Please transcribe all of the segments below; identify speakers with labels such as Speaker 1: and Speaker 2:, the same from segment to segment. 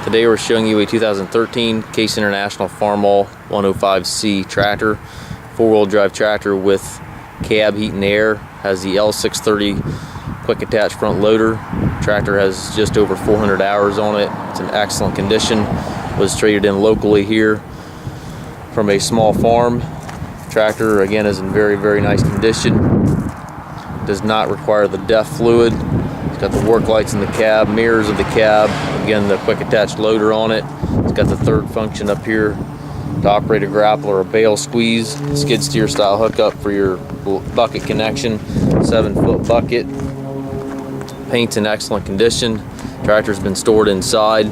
Speaker 1: Today we're showing you a 2013 Case International Farmall 105C tractor, four-wheel drive tractor with cab heat and air. Has the L630 quick attach front loader. Tractor has just over 400 hours on it. It's in excellent condition. Was traded in locally here from a small farm. Tractor again is in very nice condition. Does not require the DEF fluid. It's got the work lights in the cab, mirrors of the cab, again the quick attach loader on it. It's got the third function up here to operate a grapple or a bale squeeze, skid steer style hookup for your bucket connection, 7-foot bucket. Paint's in excellent condition. Tractor's been stored inside.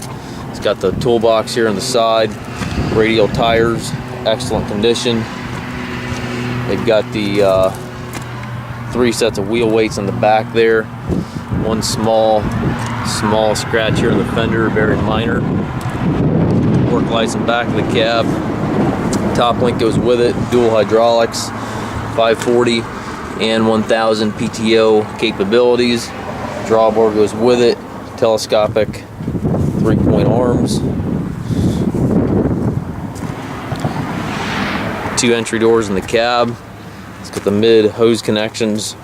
Speaker 1: It's got the toolbox here on the side, radial tires, excellent condition. They've got the 3 sets of wheel weights on the back there. One small scratch here in the fender, very minor. Work lights in the back of the cab. Top link goes with it. Dual hydraulics, 540 and 1000 PTO capabilities. Drawbar goes with it. Telescopic 3-point arms. 2 entry doors in the cab. It's got the mid hose connections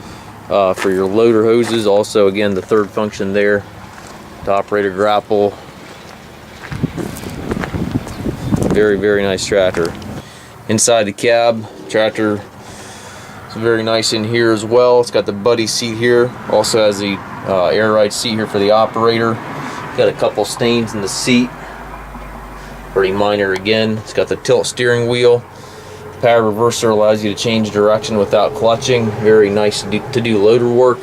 Speaker 1: for your loader hoses. Also, again, the third function there to operate a grapple. Very nice tractor. Inside the cab, tractor is very nice in here as well. It's got the buddy seat here. Also has the air ride seat here for the operator. Got a couple stains in the seat. Pretty minor again. It's got the tilt steering wheel. Power reverser allows you to change direction without clutching. Very nice to do loader work.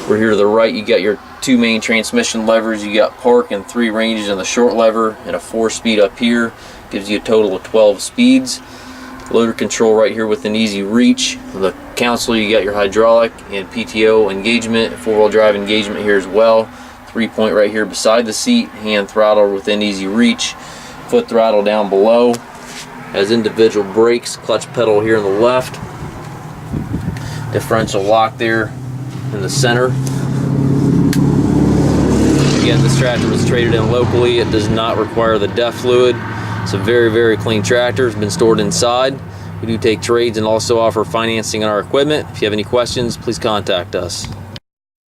Speaker 1: We're here to the right. You got your 2 main transmission levers. You got park and 3 ranges on the short lever and a 4-speed up here. Gives you a total of 12 speeds. Loader control right here with an easy reach. For the console, you got your hydraulic and PTO engagement, 4-wheel drive engagement here as well. 3-point right here beside the seat. Hand throttle within easy reach. Foot throttle down below. Has individual brakes, clutch pedal here on the left, differential lock there in the center. Again, this tractor was traded in locally. It does not require the DEF fluid. It's a very clean tractor. It's been stored inside. We do take trades and also offer financing on our equipment. If you have any questions, please contact us.